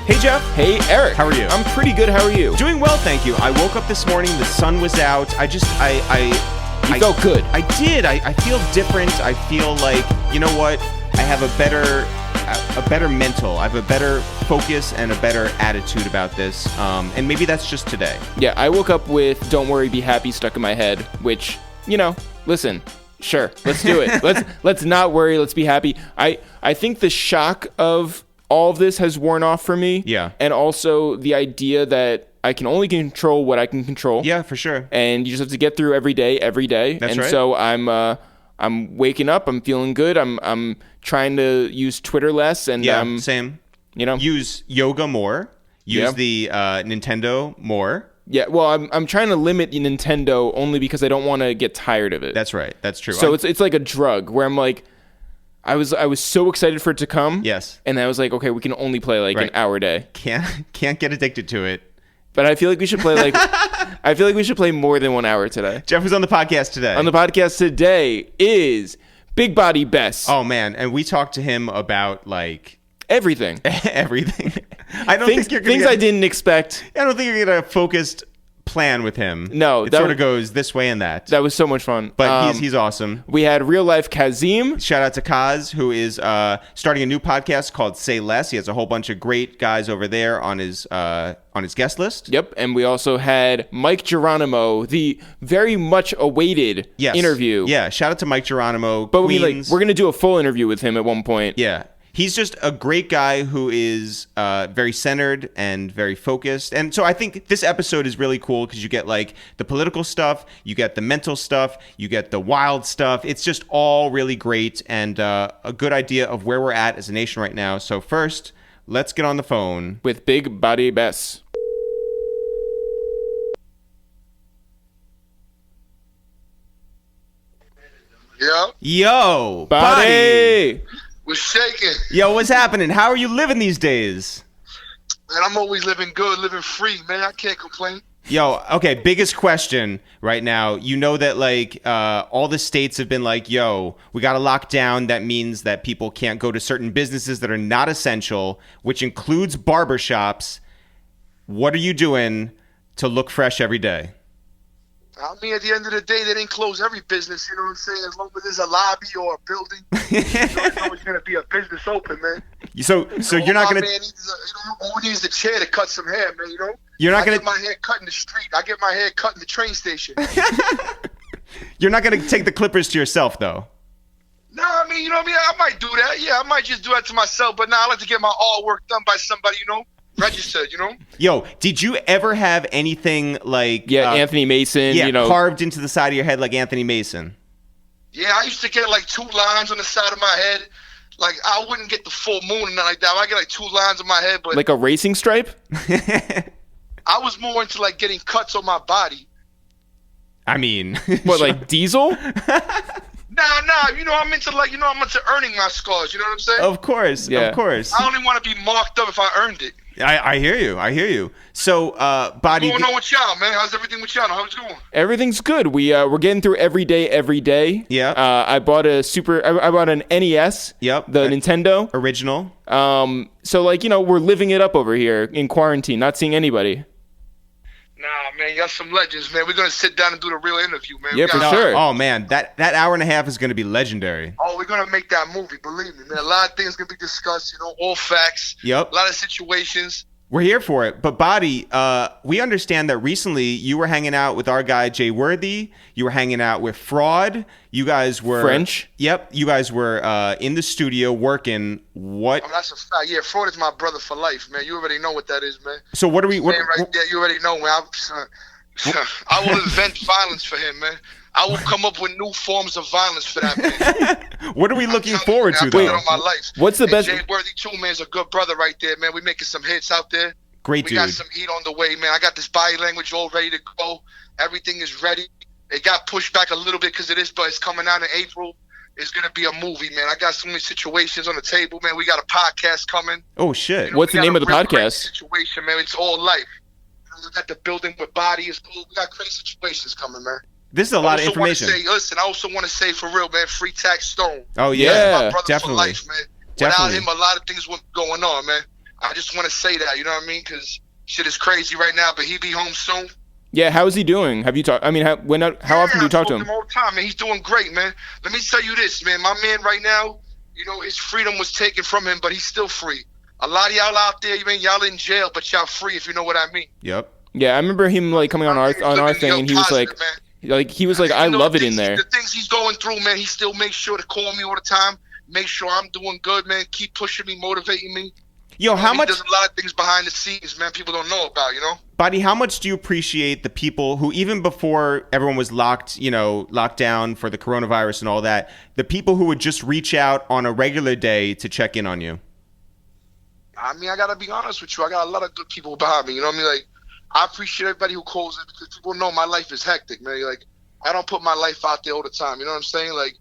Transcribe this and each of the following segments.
Hey, Jeff. Hey, Eric. How are you? I'm pretty good. How are you? Doing well, thank you. I woke up this morning. The sun was out. You felt good. I did. I feel different. I feel like, you know what? I have a better mental. I have a better focus and a better attitude about this. And maybe that's just today. Yeah, I woke up with "Don't worry, be happy" stuck in my head, which, listen, sure, let's do it. Let's not worry. Let's be happy. I think the shock of all of this has worn off for me. Yeah. And also the idea that I can only control what I can control. Yeah, for sure. And you just have to get through every day. That's right. So I'm waking up. I'm feeling good. I'm trying to use Twitter less. And same. Use yoga more. Use the Nintendo more. Yeah, well, I'm trying to limit Nintendo only because I don't want to get tired of it. That's right. That's true. So it's like a drug where I'm like, I was so excited for it to come. Yes. And I was like, okay, we can only play an hour a day. Can't get addicted to it. But I feel like we should play more than 1 hour today. Jeff was on the podcast today. On the podcast today is Big Body Bes. Oh man, and we talked to him about everything. Everything. Things I didn't expect. I don't think you're gonna focused plan with him. No, it sort of goes this way and that. That was so much fun. But he's awesome. We had real life Kazeem. Shout out to Kaz, who is starting a new podcast called Say Less. He has a whole bunch of great guys over there on his guest list. Yep, and we also had Mic Geronimo, the very much awaited interview. Yeah, shout out to Mic Geronimo. But we're gonna do a full interview with him at one point. Yeah. He's just a great guy who is very centered and very focused. And so I think this episode is really cool because you get the political stuff, you get the mental stuff, you get the wild stuff. It's just all really great and a good idea of where we're at as a nation right now. So first, let's get on the phone with Big Body Bes. Yo, Body. We're shaking. Yo, what's happening? How are you living these days? Man, I'm always living good, living free, man. I can't complain. Yo, okay, biggest question right now. You know that all the states have been yo, we got to lock down. That means that people can't go to certain businesses that are not essential, which includes barbershops. What are you doing to look fresh every day? I mean, at the end of the day, they didn't close every business, you know what I'm saying? As long as there's a lobby or a building, there's always going to be a business open, man. So you're not going to... All we need is a chair to cut some hair, man, You're not going to... I get my hair cut in the street. I get my hair cut in the train station. You're not going to take the clippers to yourself, though. No, I mean, I might do that. Yeah, I might just do that to myself. But I like to get my artwork done by somebody, registered, Yo, did you ever have anything Anthony Mason, carved into the side of your head like Anthony Mason? Yeah, I used to get 2 lines on the side of my head. I wouldn't get the full moon and nothing like that. I get 2 lines on my head, but like a racing stripe. I was more into getting cuts on my body. I mean, what, like Diesel? Nah. I'm into I'm into earning my scars. You know what I'm saying? Of course, yeah. Of course. I only want to be marked up if I earned it. I hear you. So, Body. What's going on with y'all, man? How's everything with y'all? How's it going? Everything's good. We're getting through every day. Yeah. I bought an NES. Yep. The Nintendo original. So we're living it up over here in quarantine, not seeing anybody. Nah, man, y'all some legends, man. We're gonna sit down and do the real interview, man. Yeah, for sure. Oh man, that hour and a half is gonna be legendary. Oh, we're gonna make that movie. Believe me, man. A lot of things gonna be discussed. All facts. Yep. A lot of situations. We're here for it. But Body, we understand that recently you were hanging out with our guy Jay Worthy. You were hanging out with Fraud. You guys were French. Yep. You guys were in the studio working. What? Oh, that's a fact. Yeah, Fraud is my brother for life, man. You already know what that is, man. So what are we? Man, right there, you already know, man. I will invent violence for him, man. I will come up with new forms of violence for that man. What are we looking forward to, though? though? My life. What's the best? Jay Worthy too, man, is a good brother right there, man. We making some hits out there. Great dude. We got some heat on the way, man. I got this body language all ready to go. Everything is ready. It got pushed back a little bit because of this, but it's coming out in April. It's going to be a movie, man. I got so many situations on the table, man. We got a podcast coming. Oh, shit. What's the name of the podcast? Situation, man. It's all life. We got the building with Body. It's cool. We got crazy situations coming, man. This is a lot of information. I also want to say for real, man, free Tax Stone. Oh, yeah, That's my brother definitely. for life, man. Definitely. Without him, a lot of things were going on, man. I I just want to say that, you know what I mean? Because shit is crazy right now, but he be home soon. Yeah, how is he doing? Have you talked? I mean, how often do you talk to him? All the time, man. He's doing great, man. Let me tell you this, man. My man right now, you know, his freedom was taken from him, but he's still free. A lot of y'all out there, y'all in jail, but y'all free, if you know what I mean. Yep. Yeah, I remember him like coming on our thing, and he was like, I love it in there. The things he's going through, man. He still makes sure to call me all the time. Make sure I'm doing good, man. Keep pushing me, motivating me. Yo, how much? There's a lot of things behind the scenes, man. People don't know about, you know. Buddy, how much do you appreciate the people who, even before everyone was locked down for the coronavirus and all that, the people who would just reach out on a regular day to check in on you? I mean, I gotta be honest with you. I got a lot of good people behind me. You know what I mean? Like, I appreciate everybody who calls in because people know my life is hectic, man. Like, I don't put my life out there all the time. You know what I'm saying? Like,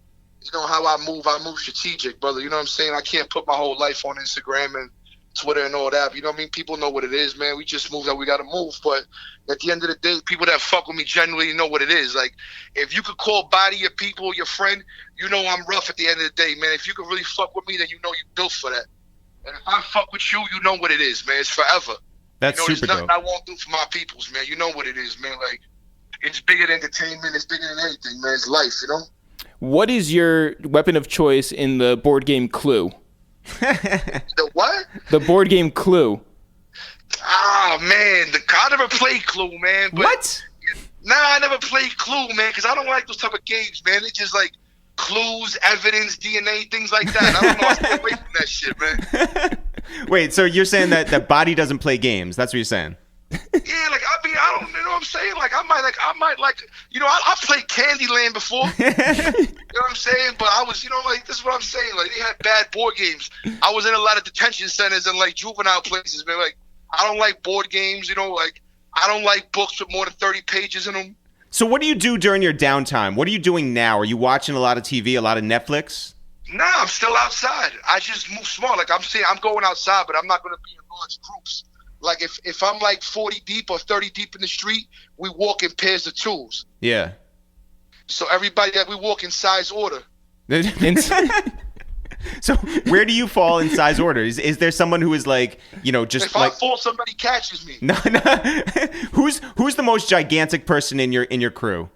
you know how I move strategic, brother. You know what I'm saying? I can't put my whole life on Instagram and Twitter and all that. You know what I mean? People know what it is, man. We just move that we got to move. But at the end of the day, people that fuck with me generally know what it is. Like, if you could call Body your people, your friend, you know I'm rough at the end of the day, man. If you could really fuck with me, then you know you're built for that. And if I fuck with you, you know what it is, man. It's forever. That's super dope. There's nothing I won't do for my peoples, man. You know what it is, man. Like, it's bigger than entertainment. It's bigger than anything, man. It's life, you know? What is your weapon of choice in the board game Clue? The what? The board game Clue. Ah, man. I never played Clue, man. But What? Nah, I never played Clue, man, because I don't like those type of games, man. It's just like clues, evidence, DNA, things like that. I don't know. I stay away from that shit, man. Wait, so you're saying that Body doesn't play games? That's what you're saying? Yeah, like, I mean, I don't, you know what I'm saying? Like, I might, you know, I played Candyland before. You know what I'm saying? But I was, you know, like, this is what I'm saying. Like, they had bad board games. I was in a lot of detention centers and, like, juvenile places, man. Like, I don't like board games, you know, like, I don't like books with more than 30 pages in them. So what do you do during your downtime? What are you doing now? Are you watching a lot of TV, a lot of Netflix? Nah, I'm still outside. I just move small. Like, I'm saying, I'm going outside, but I'm not going to be in large groups. Like, if I'm like 40 deep or 30 deep in the street, we walk in pairs of twos. Yeah. So everybody that we walk in size order. So where do you fall in size order? Is there someone who is like, you know, just if like... I fall, somebody catches me. No. Who's the most gigantic person in your crew?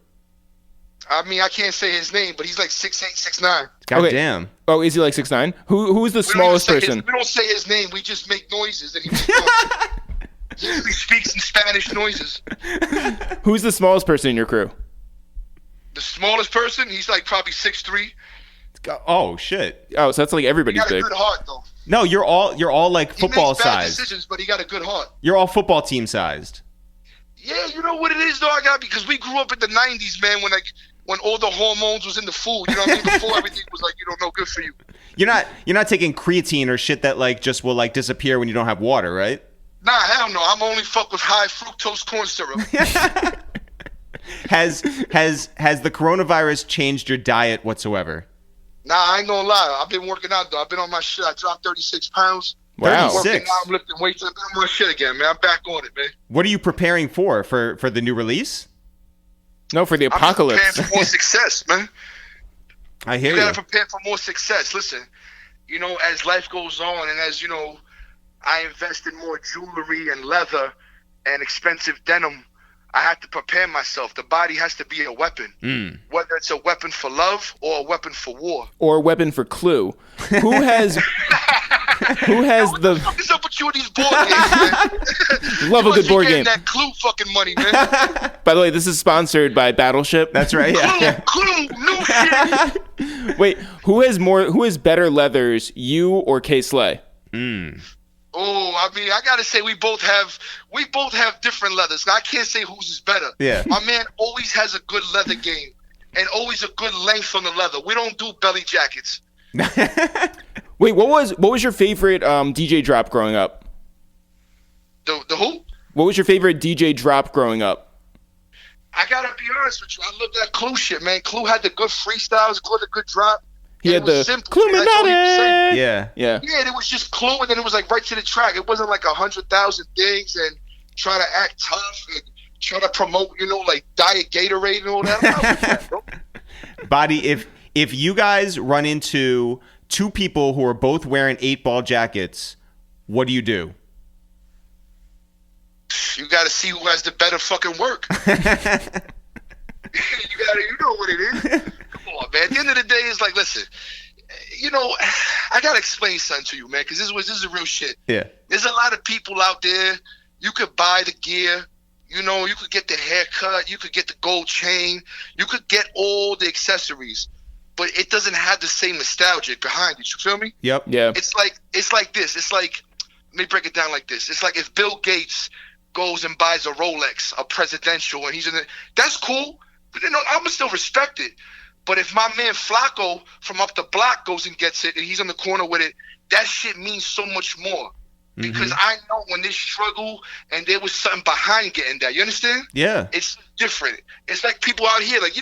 I mean, I can't say his name, but he's like 6'8", 6'9". God damn. Oh, is he like 6'9"? Who is the smallest person? We don't say his name. We just make noises. And he speaks in Spanish noises. Who's the smallest person in your crew? The smallest person? He's like probably 6'3". Oh, shit. Oh, so that's like everybody's big. He got a big. good heart, though. No, you're all like football he makes bad sized. decisions, but he got a good heart. You're all football team sized. Yeah, you know what it is, though? Because we grew up in the 90s, man, when all the hormones was in the food, you know what I mean? Before everything was like, you don't know, good for you. You're not taking creatine or shit that like just will like disappear when you don't have water, right? Nah, hell no. I'm only fuck with high fructose corn syrup. Has the coronavirus changed your diet whatsoever? Nah, I ain't gonna lie. I've been working out, though. I've been on my shit. I dropped 36 pounds. Wow. 36. I'm lifting weights. I've been on my shit again, man. I'm back on it, man. What are you preparing for the new release? No, for the apocalypse. I'm preparing for more success, man. I hear you. You gotta prepare for more success. Listen, you know, as life goes on and as, you know, I invest in more jewelry and leather and expensive denim, I have to prepare myself. The body has to be a weapon, whether it's a weapon for love or a weapon for war. Or a weapon for Clue. Who has what the fuck is up with you and these board games, man? Love a good board game. That Clue fucking money, man. By the way, this is sponsored by Battleship. That's right. Yeah. Clue, new shit. Wait, who has better leathers, you or K-Slay? Oh, I mean, I gotta say we both have different leathers. I can't say whose is better. Yeah. My man always has a good leather game and always a good length on the leather. We don't do belly jackets. Wait, what was your favorite DJ drop growing up? The who? What was your favorite DJ drop growing up? I gotta be honest with you. I love that Clue shit, man. Clue had the good freestyles, the good drop. He had the Cluminati. Yeah, and it was just Clue, and then it was like right to the track. It wasn't like 100,000 things and try to act tough and try to promote, you know, like Diet Gatorade and all that. Body, if you guys run into two people who are both wearing 8-ball jackets, what do you do? gotta see who has the better fucking work. You know what it is. Come on, man. At the end of the day, it's like, listen, I gotta explain something to you, man, because this is real shit. Yeah. There's a lot of people out there. You could buy the gear. You could get the haircut. You could get the gold chain. You could get all the accessories, but it doesn't have the same nostalgia behind it. You feel me? Yep. Yeah. It's like this. It's like, let me break it down like this. It's like if Bill Gates goes and buys a Rolex, a presidential, and that's cool. But I'm gonna still respect it. But if my man Flacco from up the block goes and gets it, and he's on the corner with it, that shit means so much more. Because I know when they struggle and there was something behind getting that. You understand? Yeah. It's different. It's like people out here, like,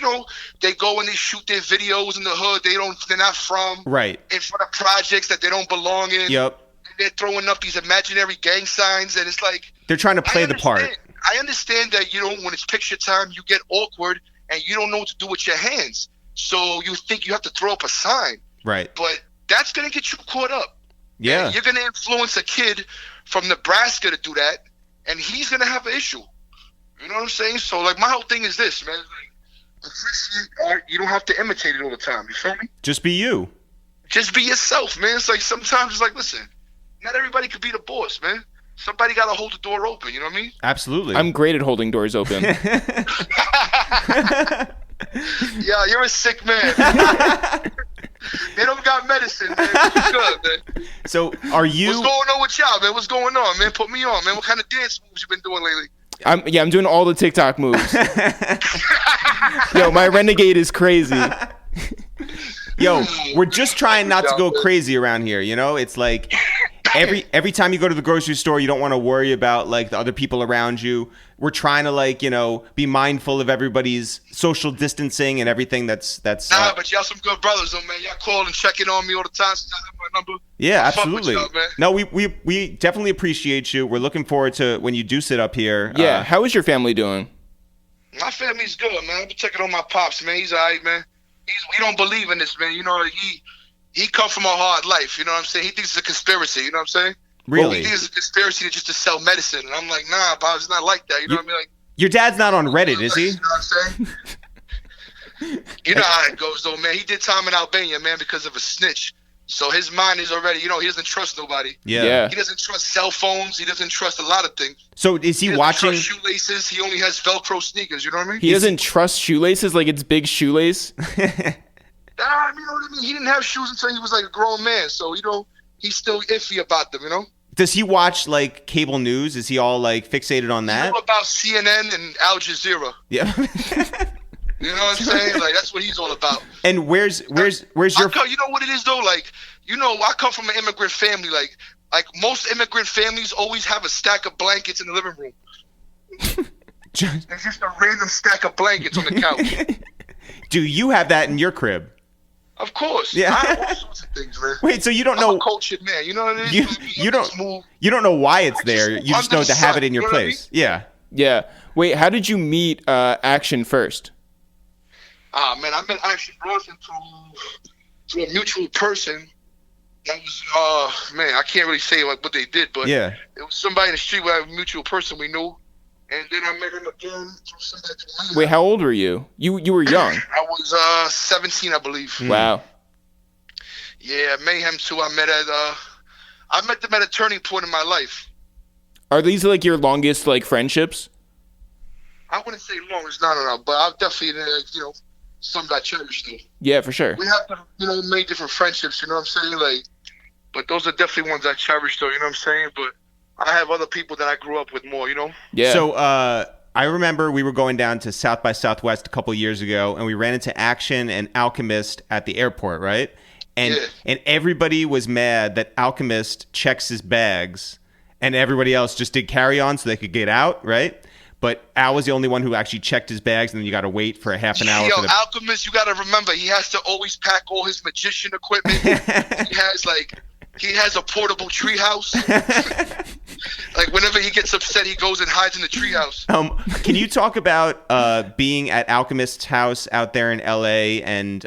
they go and they shoot their videos in the hood they're not from. Right. In front of projects that they don't belong in. Yep. And they're throwing up these imaginary gang signs, and it's like, they're trying to play the part. I understand that, when it's picture time, you get awkward and you don't know what to do with your hands. So you think you have to throw up a sign. Right. But that's going to get you caught up. Yeah. And you're going to influence a kid from Nebraska to do that, and he's going to have an issue. You know what I'm saying? So, like, my whole thing is this, man. Like, appreciate art. You don't have to imitate it all the time. You feel me? Just be you. Just be yourself, man. It's like sometimes it's like, listen, not everybody could be the boss, man. Somebody got to hold the door open. You know what I mean? Absolutely. I'm great at holding doors open. Yeah, you're a sick man. They don't got medicine, man. What's good, man? So, are you... What's going on with y'all, man? What's going on, man? Put me on, man. What kind of dance moves you been doing lately? I'm doing all the TikTok moves. Yo, my renegade is crazy. Yo, we're just trying not to go crazy around here, It's like... Every time you go to the grocery store, you don't want to worry about like the other people around you. We're trying to be mindful of everybody's social distancing and everything that's but y'all some good brothers though, man. Y'all call and check in on me all the time since I have my number. Yeah, absolutely. No, we definitely appreciate you. We're looking forward to when you do sit up here. Yeah, how is your family doing? My family's good, man. I've been checking on my pops, man. He's all right, man. We don't believe in this, man. He come from a hard life, you know what I'm saying? He thinks it's a conspiracy, you know what I'm saying? Really? He thinks it's a conspiracy just to sell medicine. And I'm like, nah, Bob, it's not like that. You know what I mean? Like, your dad's not on Reddit, is he? You know what I'm saying? You know how it goes, though, man. He did time in Albania, man, because of a snitch. So his mind is already, he doesn't trust nobody. Yeah. He doesn't trust cell phones. He doesn't trust a lot of things. So is he watching? He doesn't trust shoelaces. He only has Velcro sneakers, you know what I mean? He doesn't trust shoelaces like it's big shoelace? You know what I mean? He didn't have shoes until he was like a grown man, so he's still iffy about them, Does he watch like cable news? Is he all like fixated on that? He's all about CNN and Al Jazeera. Yeah. You know what I'm saying? Like that's what he's all about. And where's your? You know what it is though? Like I come from an immigrant family. Like most immigrant families always have a stack of blankets in the living room. There's just a random stack of blankets on the couch. Do you have that in your crib? Of course. Yeah. I have all sorts of things, man. Wait, so you don't know? I'm a cultured man. You know what I mean? You don't know why it's there. You just know to have it in your place. I mean? Yeah. Yeah. Wait, how did you meet Action first? Man, I met Action Rosen through a mutual person. That was man, I can't really say like what they did, but yeah, it was somebody in the street with a mutual person we knew. And then I met him again through somebody. Wait, how old were you? You were young. I was 17, I believe. Wow. Yeah, Mayhem too. I met them at a turning point in my life. Are these like your longest like friendships? I wouldn't say longest, no, but I've definitely some that I cherish though. Yeah, for sure. We have made different friendships. You know what I'm saying? Like, but those are definitely ones I cherish though. You know what I'm saying? But I have other people that I grew up with more, Yeah. So I remember we were going down to South by Southwest a couple years ago, and we ran into Action and Alchemist at the airport, right? And everybody was mad that Alchemist checks his bags, and everybody else just did carry-on so they could get out, right? But Al was the only one who actually checked his bags, and then you got to wait for a half an hour. Alchemist, you got to remember, he has to always pack all his magician equipment. He has a portable treehouse. Like whenever he gets upset, he goes and hides in the treehouse. Can you talk about being at Alchemist's house out there in LA and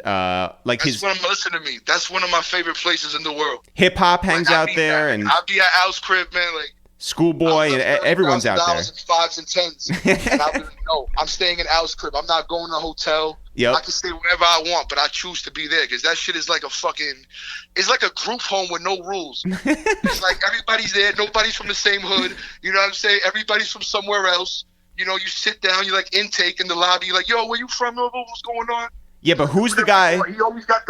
listen to me. That's one of my favorite places in the world. Hip hop hangs out there, and I'll be at Al's crib, man. Like Schoolboy, and everyone's out there. $1,000 in fives and tens, and I really know I'm staying in Al's crib. I'm not going to a hotel. Yep. I can stay wherever I want, but I choose to be there because that shit is like it's like a group home with no rules. It's like everybody's there, nobody's from the same hood. You know what I'm saying? Everybody's from somewhere else. You know, you sit down, you like intake in the lobby, you're like, yo, where you from? What's going on? Yeah, but who's the guy? He always got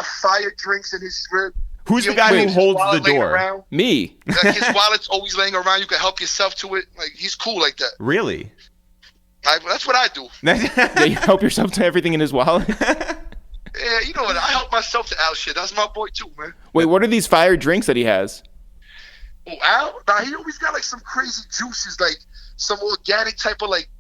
fire drinks in his crib. Who's the guy who holds the door? Me. Like his wallet's always laying around. You can help yourself to it. Like he's cool like that. Really? That's what I do. Yeah, you help yourself to everything in his wallet. Yeah, you know what? I help myself to Al shit. That's my boy too, man. Wait, what are these fire drinks that he has? Oh, Al? Nah, he always got like some crazy juices, like some organic type of like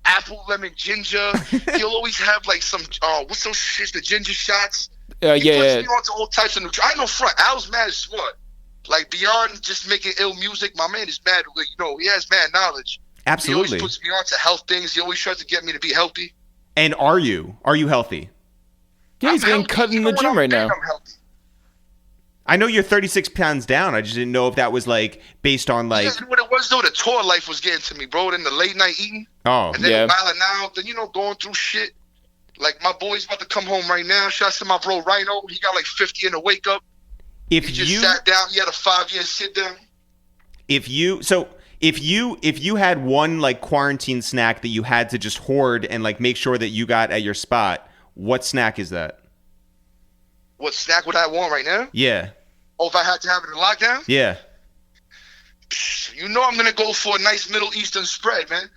apple lemon ginger. He'll always have like some what's those shits? The ginger shots. He puts me onto all types of nutrition. I know front. Al's mad smart. Like beyond just making ill music, my man is mad. You know, he has mad knowledge. Absolutely. He always puts me on to health things. He always tries to get me to be healthy. And are you healthy? Yeah, he's getting cut in the gym right now. I'm healthy. I know you're 36 pounds down. I just didn't know if that was like based on like. You know what it was though? The tour life was getting to me, bro. Then the late night eating. Oh, and then yeah. Wilding out. Then going through shit. Like my boy's about to come home right now. Shouts to my bro Rhino. He got like 50 in the wake up. He just sat down. He had a 5-year sit down. If you had one like quarantine snack that you had to just hoard and like make sure that you got at your spot, what snack is that? What snack would I want right now? Yeah. Oh, if I had to have it in lockdown? Yeah. You know I'm going to go for a nice Middle Eastern spread, man.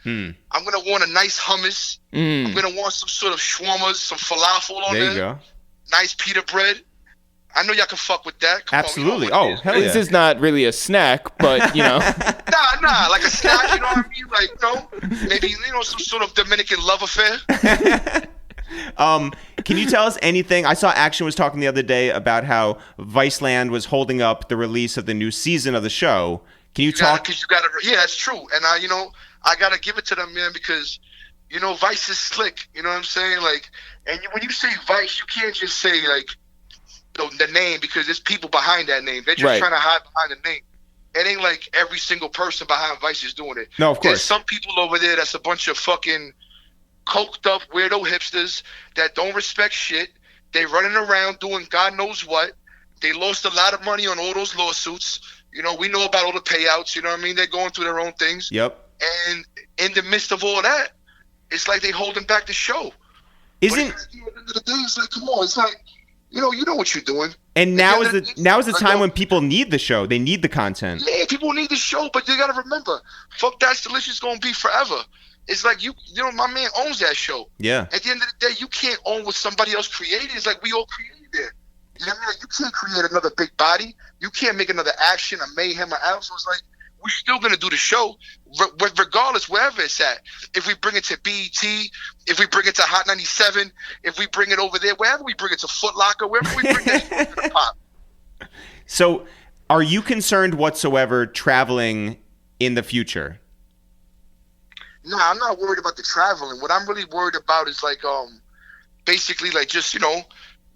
I'm going to want a nice hummus. I'm going to want some sort of shawarmas, some falafel on there. There you go. Nice pita bread. I know y'all can fuck with that. Absolutely. Hell yeah. This is not really a snack, but, you know. Nah, like a snack, you know what I mean? Like, maybe, some sort of Dominican love affair. Can you tell us anything? I saw Action was talking the other day about how Viceland was holding up the release of the new season of the show. Can you talk? Yeah, that's true. And I gotta give it to them, man, because Vice is slick. You know what I'm saying? Like, and when you say Vice, you can't just say like the name because there's people behind that name. They're just trying to hide behind the name. It ain't like every single person behind Vice is doing it. No, of course. There's some people over there that's a bunch of fucking coked up weirdo hipsters that don't respect shit. They running around doing God knows what. They lost a lot of money on all those lawsuits. We know about all the payouts. You know what I mean? They're going through their own things. Yep. And in the midst of all that, it's like they holding back the show. But at the end of the day, it's like, come on, it's like, you know what you're doing. And now is the time when people need the show. They need the content. Yeah, people need the show, but you got to remember, Fuck That's Delicious going to be forever. It's like, my man owns that show. Yeah. At the end of the day, you can't own what somebody else created. It's like we all created it. You know what I mean? You can't create another Big Body. You can't make another Action, a Mayhem, or Al. So it's like, we're still going to do the show regardless, wherever it's at. If we bring it to BET, if we bring it to Hot 97, if we bring it over there, wherever we bring it to Foot Locker, wherever we bring it to the pop. So are you concerned whatsoever traveling in the future? No, I'm not worried about the traveling. What I'm really worried about is like, basically like just,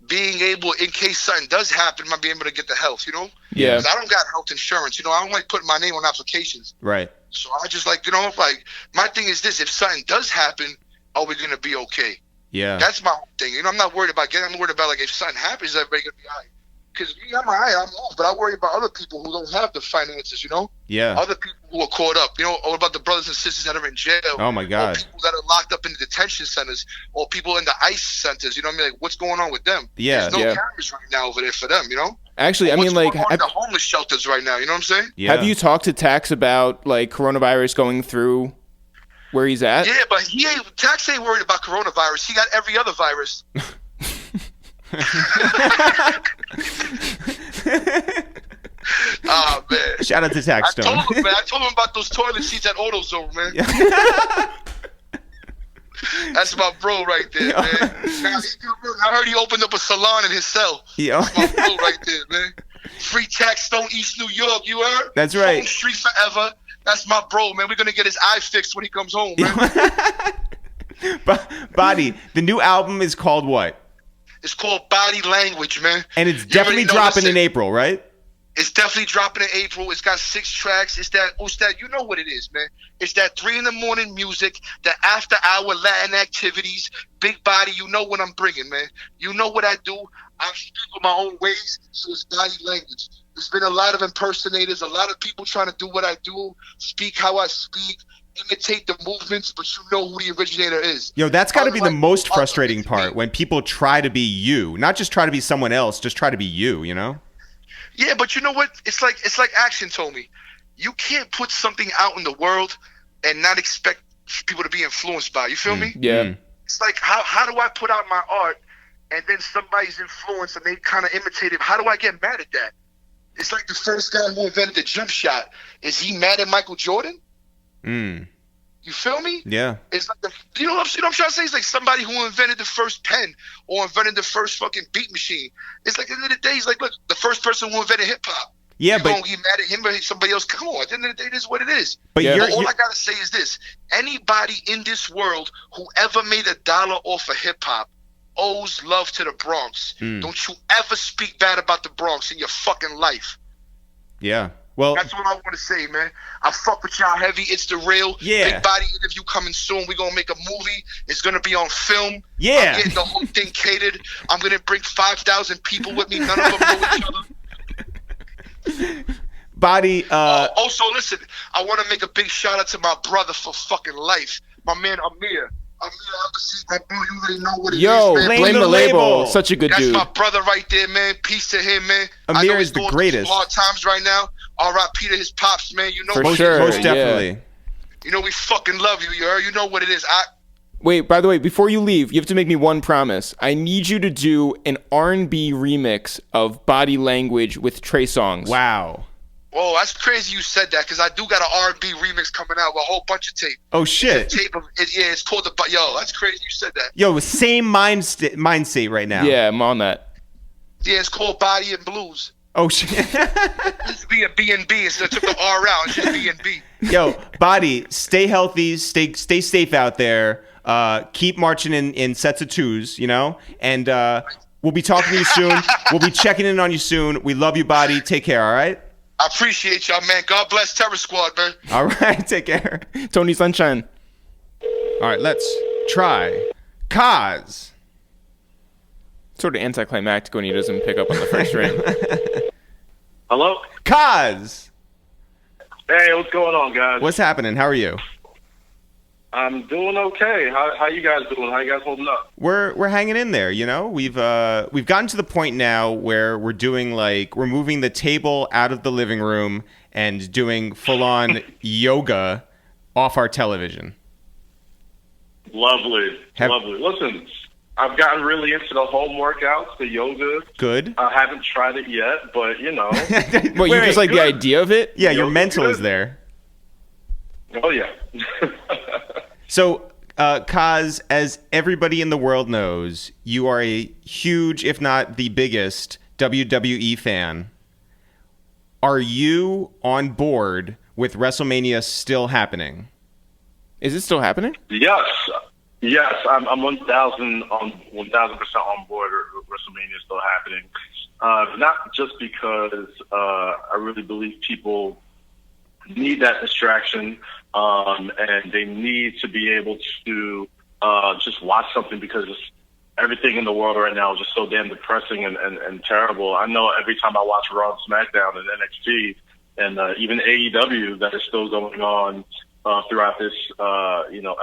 being able, in case something does happen, I might be able to get the health, Yeah. 'Cause I don't got health insurance, I don't like putting my name on applications. Right. So I just like, like my thing is this: if something does happen, are we gonna be okay? Yeah. That's my whole thing. I'm not worried about getting. I'm worried about like if something happens, everybody gonna be all right. Because me, I'm all right, I'm off, but I worry about other people who don't have the finances, Yeah. Other people who are caught up, or about the brothers and sisters that are in jail. Oh my God. Or people that are locked up in the detention centers, or people in the ICE centers. You know what I mean? Like, what's going on with them? Yeah. There's no cameras right now over there for them. Actually, I what's mean, like, going on in the homeless shelters right now. You know what I'm saying? Yeah. Have you talked to Tax about like coronavirus going through where he's at? Yeah, but Tax ain't worried about coronavirus. He got every other virus. Oh man! Shout out to Tax Stone. I told him about those toilet seats at AutoZone, man. That's my bro right there, man. I heard he opened up a salon in his cell. That's my bro right there, man. Free Tax Stone, East New York. You heard? That's right. Home Street forever. That's my bro, man. We're gonna get his eye fixed when he comes home, man. Body. The new album is called what? It's called Body Language, man. And it's definitely dropping in April, right? It's definitely dropping in April. It's got 6 tracks. It's that, you know what it is, man. It's that 3 a.m. music, the after-hour Latin activities, big body. You know what I'm bringing, man. You know what I do. I speak with my own ways, so it's body language. There's been a lot of impersonators, a lot of people trying to do what I do, speak how I speak, imitate the movements, but you know who the originator is. Yo, that's got to be the most frustrating part, when people try to be you, not just try to be someone else, just try to be you, you know? Yeah, but you know what? It's like Action told me. You can't put something out in the world and not expect people to be influenced by it. You feel me? Yeah. It's like, how do I put out my art and then somebody's influenced and they kind of imitate it? How do I get mad at that? It's like the first guy who invented the jump shot. Is he mad at Michael Jordan? You feel me? Yeah. It's like you know what I'm trying to say? It's like somebody who invented the first pen or invented the first fucking beat machine. It's like at the end of the day, he's like, look, the first person who invented hip hop. Yeah, you but gonna get mad at him or somebody else? Come on, at the end of the day, this is what it is. But yeah. All I gotta say is this: anybody in this world who ever made $1 off of hip hop owes love to the Bronx. Don't you ever speak bad about the Bronx in your fucking life. Yeah. Well, that's what I want to say, man. I fuck with y'all heavy. It's the real. Yeah. Big body interview coming soon. We're going to make a movie. It's going to be on film. Yeah. I'm getting the whole thing catered. I'm going to bring 5,000 people with me. None of them know each other. Body. Also, listen, I want to make a big shout out to my brother for fucking life. My man, Amir. You already know what it is, man. Blame the label. Such a good dude. That's my brother right there, man. Peace to him, man. Amir is the greatest. Hard times right now. R.I.P. to his pops, man. You know, For sure, most definitely. Yeah. You know we fucking love you, you know what it is. Wait, by the way, before you leave, you have to make me one promise. I need you to do an R&B remix of Body Language with Trey Songz. Wow. Oh, that's crazy you said that, because I do got an R&B remix coming out with a whole bunch of tape. Oh, shit. Tape of it, yeah, it's called Yo, that's crazy you said that. Yo, same mind state right now. Yeah, I'm on that. Yeah, it's called Body and Blues. Oh, shit. It's be a B&B instead of took the R out. It's just B&B. Yo, Body, stay healthy, stay safe out there. Keep marching in sets of 2s, you know? And we'll be talking to you soon. We'll be checking in on you soon. We love you, Body. Take care, all right? I appreciate y'all, man. God bless Terror Squad, man. All right, take care. Tony Sunshine. All right, let's try Kaz. Sort of anticlimactic when he doesn't pick up on the first ring. Hello? Kaz! Hey, what's going on, guys? What's happening? How are you? I'm doing okay. How you guys doing? How you guys holding up? We're hanging in there, you know? We've gotten to the point now where we're doing we're moving the table out of the living room and doing full-on yoga off our television. Lovely. Lovely. Listen, I've gotten really into the home workouts, the yoga. Good. I haven't tried it yet, but you know. Well, you just like the idea of it? Yeah, your Yoga's mental good. is there. Oh, yeah. So, Kaz, as everybody in the world knows, you are a huge, if not the biggest, WWE fan. Are you on board with WrestleMania still happening? Is it still happening? Yes. Yes, I'm 1,000% on board. WrestleMania is still happening. Not just because I really believe people need that distraction, and they need to be able to just watch something, because everything in the world right now is just so damn depressing and terrible. I know every time I watch Raw and SmackDown and NXT and even AEW that is still going on throughout this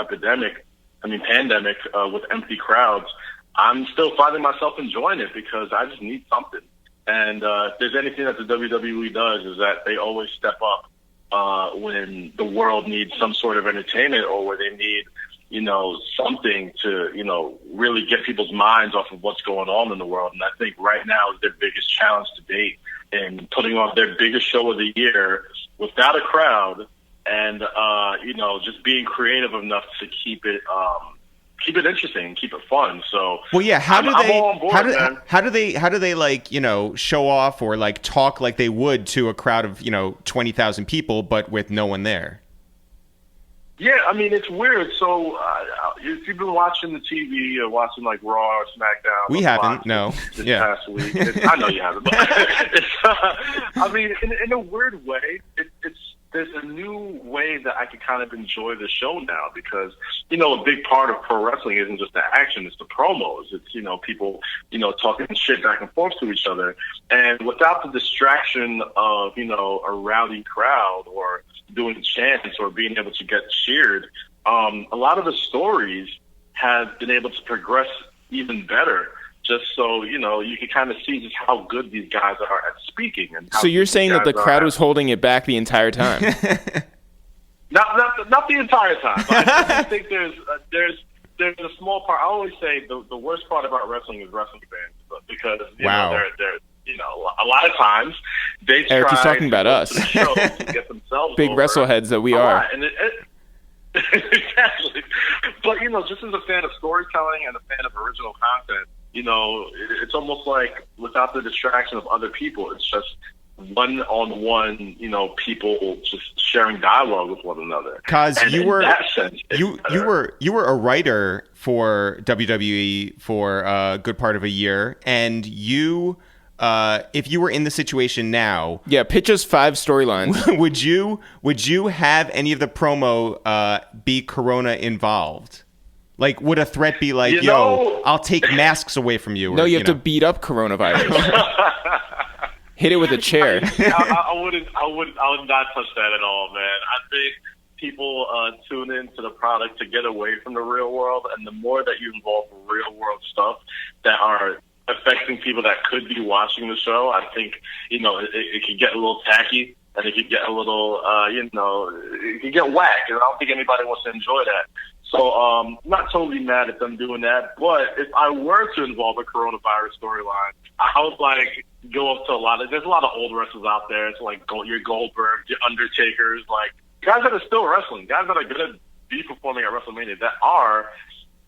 pandemic with empty crowds, I'm still finding myself enjoying it because I just need something. And if there's anything that the WWE does, is that they always step up when the world needs some sort of entertainment, or where they need, something to, really get people's minds off of what's going on in the world. And I think right now is their biggest challenge to date in putting on their biggest show of the year without a crowd, and just being creative enough to keep it interesting, keep it fun. So, well, yeah. How do they show off or talk like they would to a crowd of 20,000 people, but with no one there? Yeah, I mean, it's weird. So, if you've been watching the TV or watching like Raw or SmackDown, We haven't, no. This Yeah. past week, I know you haven't. But I mean, in a weird way, there's a new way that I can kind of enjoy the show now because, a big part of pro wrestling isn't just the action, it's the promos. It's, people, talking shit back and forth to each other. And without the distraction of, a rowdy crowd or doing chants or being able to get cheered, a lot of the stories have been able to progress even better. Just so, you can kind of see just how good these guys are at speaking. And So you're saying that the crowd was holding it back the entire time? Not the entire time. But I think there's a small part. I always say the worst part about wrestling is wrestling fans because they're a lot of times they try Eric is talking about us. to the show to get themselves Big over. wrestleheads that we are. And exactly. But just as a fan of storytelling and a fan of original content, it's almost like without the distraction of other people, it's just one-on-one, people just sharing dialogue with one another. Kaz, And in that sense, you were a writer for WWE for a good part of a year, and you, if you were in the situation now, Yeah, pitch us 5 storylines. would you have any of the promo be Corona involved? Like, would a threat be like, I'll take masks away from you? Or, No, you have to beat up coronavirus. Hit it with a chair. I would not touch that at all, man. I think people tune into the product to get away from the real world, and the more that you involve real world stuff that are affecting people that could be watching the show, I think it could get a little tacky and it could get a little it could get whack, and I don't think anybody wants to enjoy that. So, not totally mad at them doing that, but if I were to involve a coronavirus storyline, I would go up to there's a lot of old wrestlers out there. It's like your Goldberg, your Undertakers, like guys that are still wrestling, guys that are going to be performing at WrestleMania that are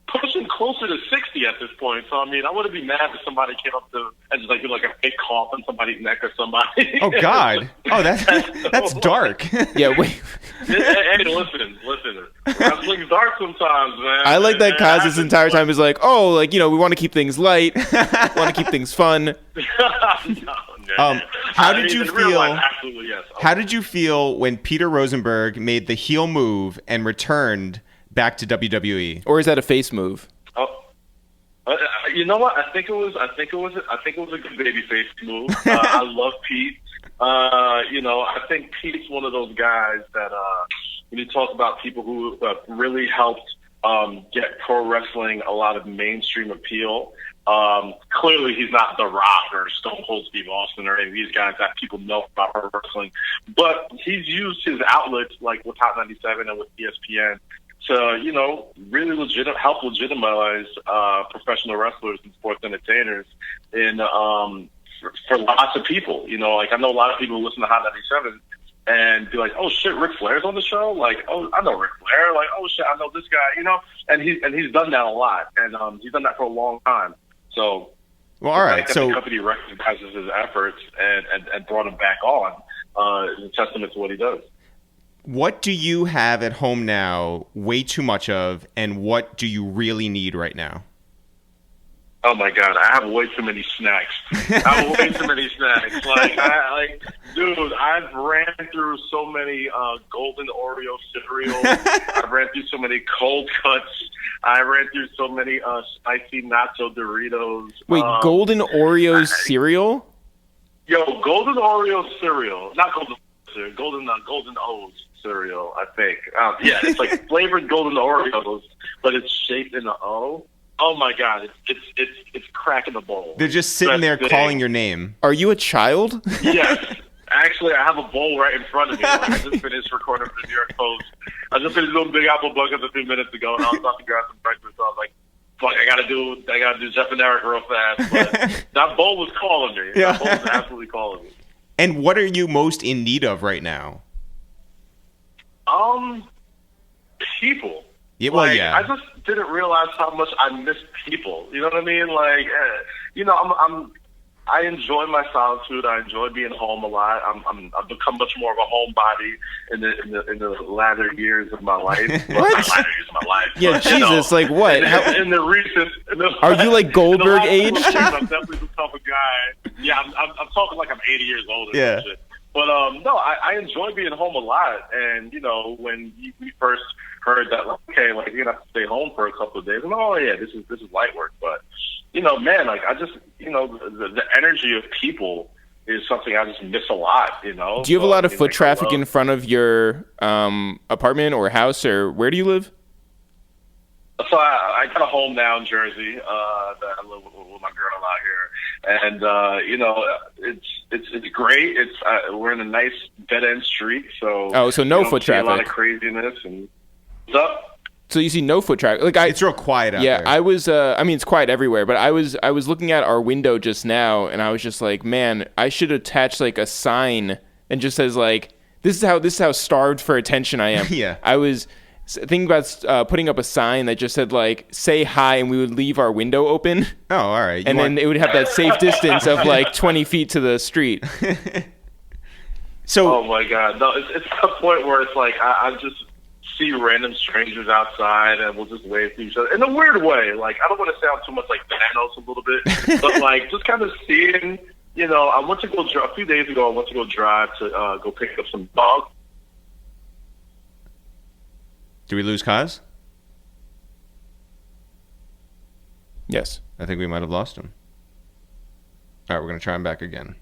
pushing closer to 60 at this point. So, I mean, I wouldn't be mad if somebody came up to and just do a fake cough on somebody's neck or somebody. Oh, God. Oh, that's dark. Yeah, wait. Hey, listen. Wrestling's dark sometimes, man. I like that Kaz this entire time is like, we want to keep things light, want to keep things fun. No. How did you feel? Life, absolutely, yes. How did you feel when Peter Rosenberg made the heel move and returned back to WWE? Or is that a face move? You know what? I think it was a good babyface move. I love Pete. I think Pete's one of those guys that when you talk about people who really helped get pro wrestling a lot of mainstream appeal. Clearly, he's not The Rock or Stone Cold Steve Austin or any of these guys that people know about pro wrestling, but he's used his outlets like with Hot 97 and with ESPN to, really help legitimize professional wrestlers and sports entertainers for lots of people. I know a lot of people who listen to Hot 97 and be like, oh shit, Ric Flair's on the show? Like, oh, I know Ric Flair. Like, oh shit, I know this guy, and he's done that a lot, and he's done that for a long time. So, well, all right. So the company recognizes his efforts and brought him back on is a testament to what he does. What do you have at home now way too much of, and what do you really need right now? Oh my God, I have way too many snacks. Dude, I've ran through so many golden Oreo cereals. I've ran through so many cold cuts. I ran through so many spicy nacho Doritos. Wait, golden Oreo cereal? Yo, golden Oreo cereal, not golden cereal, golden O's cereal, I think. Yeah, it's like flavored golden Oreos, but it's shaped in an O. Oh my God, it's cracking the bowl. They're just sitting there calling your name. Are you a child? Yes. Actually, I have a bowl right in front of me. I just finished recording for the New York Post. I just finished doing Big Apple Buckets a few minutes ago, and I was about to grab some breakfast. So I was like, fuck, I gotta do Jeff and Eric real fast. But that bowl was calling me. Yeah. That bowl was absolutely calling me. And what are you most in need of right now? People. Yeah, well, yeah. I just didn't realize how much I miss people. You know what I mean? I enjoy my solitude. I enjoy being home a lot. I've become much more of a homebody in the latter years of my life. What? Latter years of my life. Yeah, but, Jesus, like what? In the recent, Are you like Goldberg age? I've definitely become a guy. Yeah, I'm talking like I'm 80 years old. Yeah. Shit. But no, I enjoy being home a lot. And when we first heard that, like, okay, like you're gonna have to stay home for a couple of days, and oh yeah, this is light work. But man, like I just the energy of people is something I just miss a lot. Do you have a lot of foot traffic in front of your apartment or house, or where do you live? So I got a home now in Jersey. That I live with my girl out here, and it's great. We're in a nice dead end street, so so no foot traffic. A lot of craziness and what's up. So you see no foot traffic. Like it's real quiet out there. Yeah, I was. I mean, it's quiet everywhere, but I was looking at our window just now, and I was just like, man, I should attach like a sign and just says like, this is how starved for attention I am. Yeah. I was thinking about putting up a sign that just said like, say hi, and we would leave our window open. Oh, all right. Then it would have that safe distance of like 20 feet to the street. So. Oh my God, no! It's to the point where it's like I just see random strangers outside and we'll just wave to each other in a weird way. Like, I don't want to sound too much like Thanos a little bit, but like just kind of seeing, I went to go a few days ago. I went to go drive to go pick up some dogs. Do we lose Kaz? Yes. I think we might have lost him. All right, we're going to try him back again.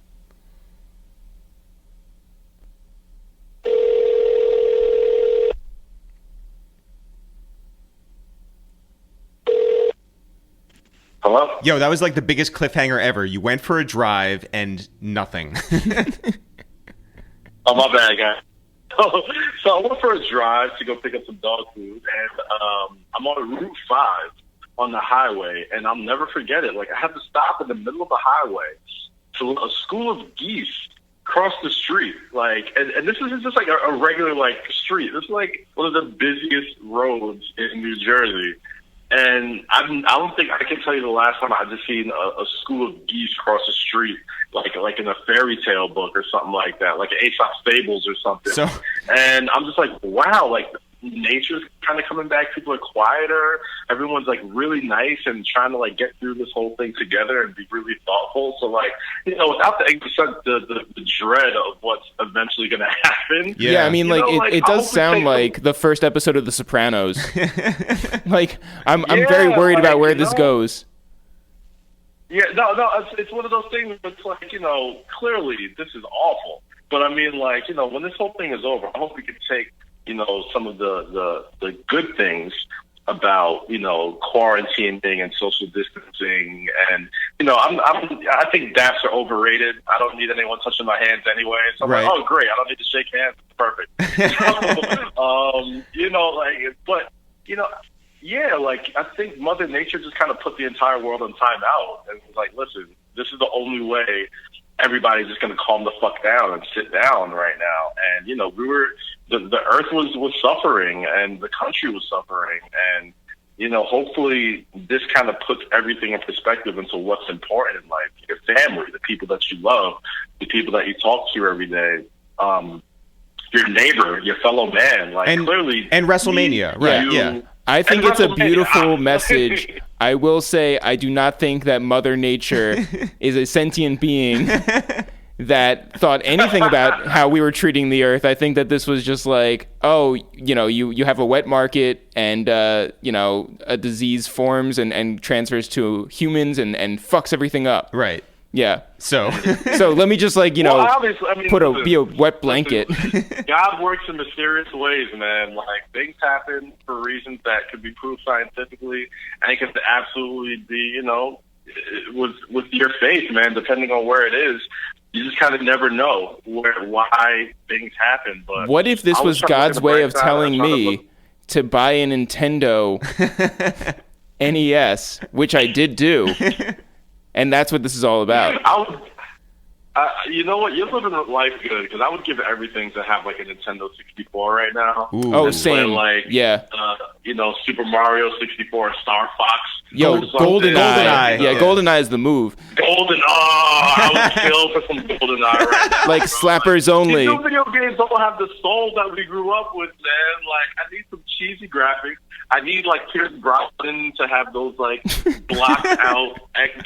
Hello? Yo, that was like the biggest cliffhanger ever. You went for a drive and nothing. Oh, my bad, guy. So I went for a drive to go pick up some dog food, and I'm on Route 5 on the highway, and I'll never forget it. Like, I had to stop in the middle of the highway to a school of geese cross the street. Like, and this is just like a regular, like, street. This is like one of the busiest roads in New Jersey. And I don't think I can tell you the last time I just seen a school of geese cross the street, like in a fairy tale book or something like that, like Aesop's Fables or something. So, and I'm just like, wow, like nature's kind of coming back. People are quieter. Everyone's like really nice and trying to like get through this whole thing together and be really thoughtful. So like, without the dread of what's eventually going to happen. Yeah, I mean, it does sound like the first episode of The Sopranos. Like, I'm very worried about where this goes. Yeah, no, it's one of those things where it's like, clearly this is awful. But I mean, like, when this whole thing is over, I hope we can take, some of the good things about, quarantining and social distancing. And, I think daps are overrated. I don't need anyone touching my hands anyway. So I'm right. like, oh, great. I don't need to shake hands. It's perfect. Yeah, like, I think Mother Nature just kind of put the entire world on timeout. And was like, listen, this is the only way everybody's just going to calm the fuck down and sit down right now. And, the earth was suffering and the country was suffering. And, hopefully this kind of puts everything in perspective into what's important in life. Your family, the people that you love, the people that you talk to every day, your neighbor, your fellow man. Like, clearly. And WrestleMania, right, yeah. I think it's a beautiful message. I will say I do not think that Mother Nature is a sentient being that thought anything about how we were treating the earth. I think that this was just like, oh, you have a wet market and, a disease forms and transfers to humans and fucks everything up. Right. Yeah. So let me just be a wet blanket. God works in mysterious ways, man. Like, things happen for reasons that could be proved scientifically, and it could absolutely be, with your faith, man. Depending on where it is, you just kind of never know why things happen. But what if this was God's way of telling me to buy a Nintendo NES, which I did do? And that's what this is all about. You know what? You're living life good, because I would give everything to have like a Nintendo 64 right now. Ooh. Oh, same. Play, yeah. Super Mario 64, Star Fox. Yo, GoldenEye. Yeah, GoldenEye is the move. I would kill for some GoldenEye right now. Like slappers only. These new video games don't have the soul that we grew up with, man. Like, I need some cheesy graphics. I need, like, Pierce Brosnan to have those, like, blocked out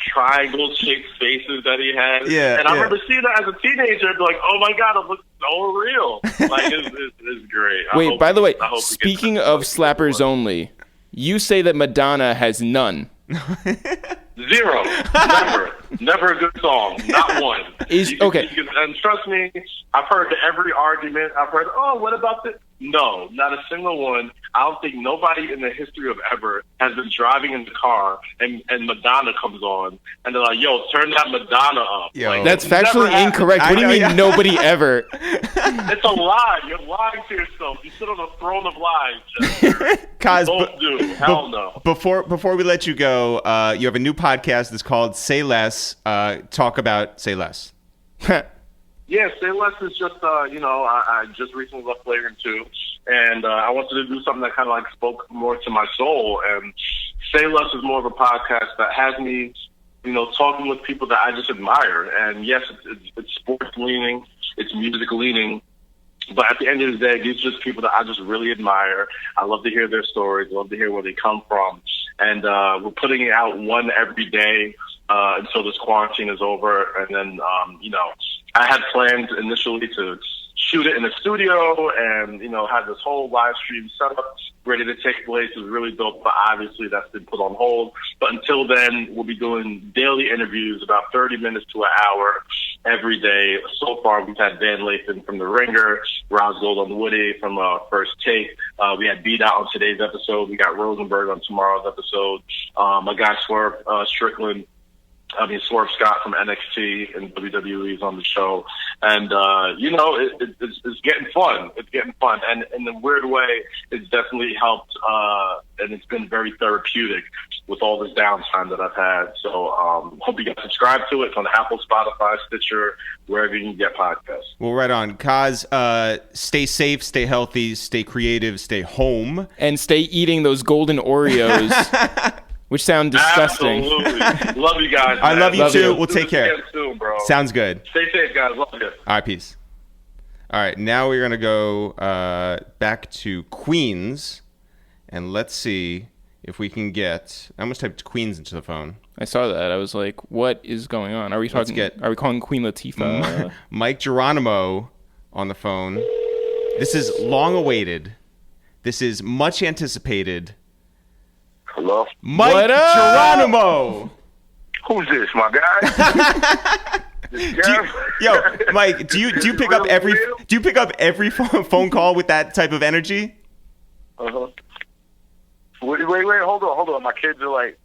triangle-shaped faces that he had. Yeah, and I remember seeing that as a teenager and be like, oh, my God, it looks so real. Like, it's great. Wait, by the way, speaking of slappers only, you say that Madonna has none. Zero. Never a good song. Not one. Okay. And trust me, I've heard every argument. I've heard, oh, what about this? No, not a single one. I don't think nobody in the history of ever has been driving in the car and Madonna comes on and they're like, yo, turn that Madonna up. Yo. Like, That's factually incorrect. What do you mean nobody ever? It's a lie. You're lying to yourself. You sit on a throne of lies. Kaz, Both do. Hell no. Before we let you go, you have a new podcast that's called Say Less. Talk about Say Less. Yeah, Say Less is just, I just recently left Flagrant 2, and I wanted to do something that kind of like spoke more to my soul. And Say Less is more of a podcast that has me, talking with people that I just admire. And yes, it's sports leaning, it's music leaning, but at the end of the day, these are just people that I just really admire. I love to hear their stories, I love to hear where they come from. And we're putting it out one every day until this quarantine is over. And then, I had plans initially to shoot it in the studio and, have this whole live stream set up ready to take place. It was really dope, but obviously that's been put on hold. But until then, we'll be doing daily interviews, about 30 minutes to an hour every day. So far, we've had Van Lathan from The Ringer, Roz Gold on Woody from First Take. We had Beat Out on today's episode. We got Rosenberg on tomorrow's episode. My guy Swerve Scott from NXT and WWE is on the show. And, it's getting fun. It's getting fun. And in a weird way, it's definitely helped, and it's been very therapeutic with all this downtime that I've had. So hope you guys subscribe to it. It's on Apple, Spotify, Stitcher, wherever you can get podcasts. Well, right on. Kaz, stay safe, stay healthy, stay creative, stay home. And stay eating those golden Oreos. Which sound disgusting. Absolutely. Love you guys. I love you too. You. We'll take care. Soon, bro. Sounds good. Stay safe, guys. Love you. All right, peace. All right, now we're going to go back to Queens, and let's see if we can get... I almost typed Queens into the phone. I saw that. I was like, what is going on? Are we calling Queen Latifah? Mic Geronimo on the phone. This is long awaited. This is much anticipated. Hello? Mic Geronimo! Who's this, my guy? Mike, do you pick up every phone call with that type of energy? Uh-huh. Wait, hold on. My kids are like,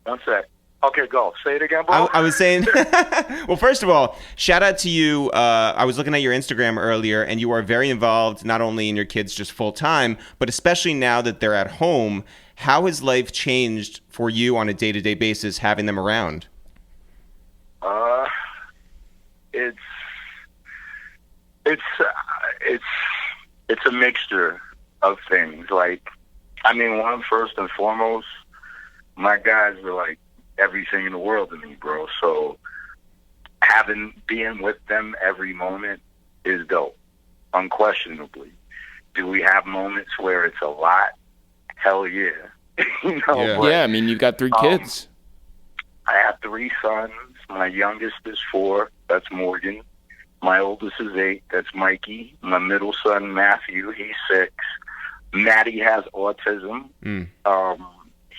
one sec. Okay, go. Say it again, bro. I was saying, well, first of all, shout out to you. I was looking at your Instagram earlier, and you are very involved, not only in your kids just full time, but especially now that they're at home. How has life changed for you on a day-to-day basis, having them around? It's a mixture of things. Like, I mean, first and foremost, my guys are like everything in the world to me, bro. So being with them every moment is dope, unquestionably. Do we have moments where it's a lot? Hell yeah. Yeah, I mean, you've got 3 kids. I have 3 sons. My youngest is 4. That's Morgan. My oldest is 8. That's Mikey. My middle son, Matthew, he's 6. Maddie has autism.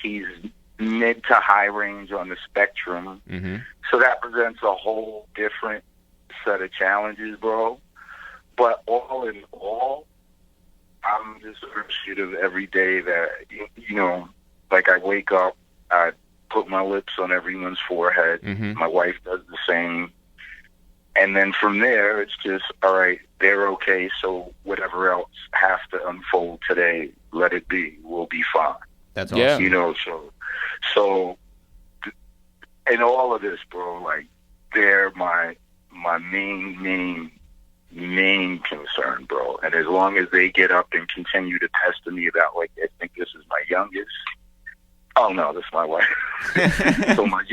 He's mid to high range on the spectrum. Mm-hmm. So that presents a whole different set of challenges, bro. But all in all, I'm just appreciative every day that, like I wake up, I put my lips on everyone's forehead. Mm-hmm. My wife does the same. And then from there, it's just, all right, they're okay, so whatever else has to unfold today, let it be. We'll be fine. That's awesome. Yeah. So in all of this, bro, like, they're my main concern, bro. And as long as they get up and continue to pester me about, like, I think this is my youngest, Oh no, that's my wife. So my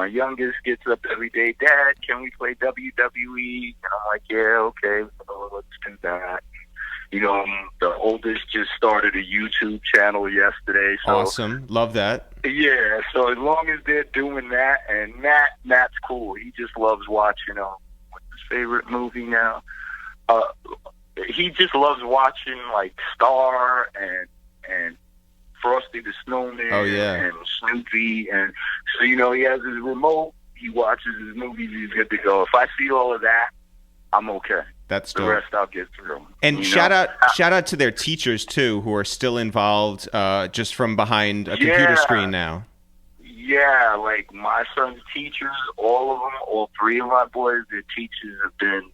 youngest gets up every day. Dad, can we play WWE? And I'm like, yeah, okay, let's do that. You know, the oldest just started a YouTube channel yesterday. So, Awesome. Love that. yeah, so as long as they're doing that, and Matt's cool. He just loves watching, what's his favorite movie now? He just loves watching, like, Star and Frosty the Snowman and Snoopy. And so, you know, he has his remote. He watches his movies. He's good to go. If I see all of that, I'm okay. That's the dope. rest I'll get through. And shout out to their teachers too, who are still involved, just from behind a computer screen now. Yeah, like my son's teachers, all of them, all three of my boys, their teachers have been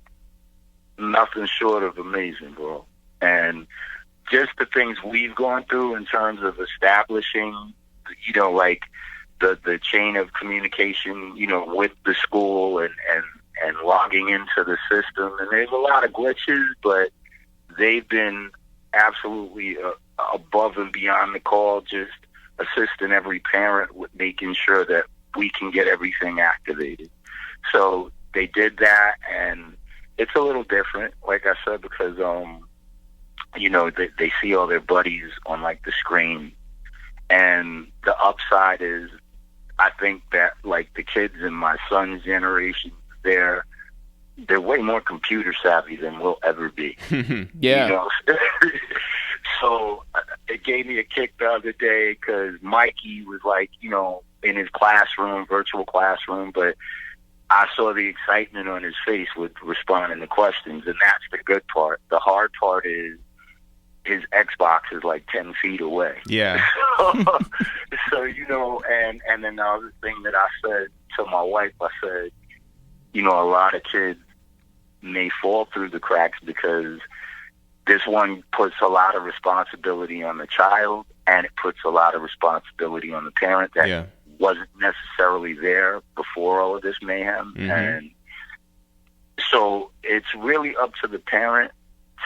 nothing short of amazing, bro. And just the things we've gone through in terms of establishing, you know, like the chain of communication, you know, with the school and logging into the system. And there's a lot of glitches, but they've been absolutely above and beyond the call, just assisting every parent with making sure that we can get everything activated. So they did that, and it's a little different, like I said, because, you know, they see all their buddies on, like, the screen. And the upside is, I think that, like, the kids in my son's generation, they're way more computer savvy than we'll ever be. Yeah. You know? So it gave me a kick the other day because Mikey was, like, you know, in his classroom, virtual classroom, but I saw the excitement on his face with responding to questions, and that's the good part. The hard part is his Xbox is like 10 feet away. Yeah. So, you know, and then the other thing that I said to my wife, I said, you know, a lot of kids may fall through the cracks because this one puts a lot of responsibility on the child, and it puts a lot of responsibility on the parent that wasn't necessarily there before all of this mayhem. Mm-hmm. And so it's really up to the parent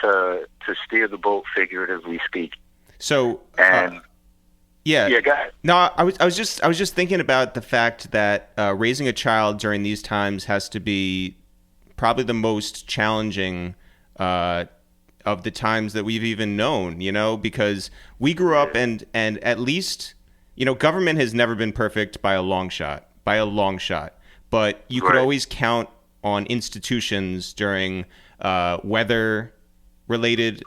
to steer the boat, figuratively speaking. So, and yeah, go ahead. No, I was just thinking about the fact that raising a child during these times has to be probably the most challenging of the times that we've even known. You know, because we grew up and at least, you know, government has never been perfect by a long shot, but you could always count on institutions during weather-related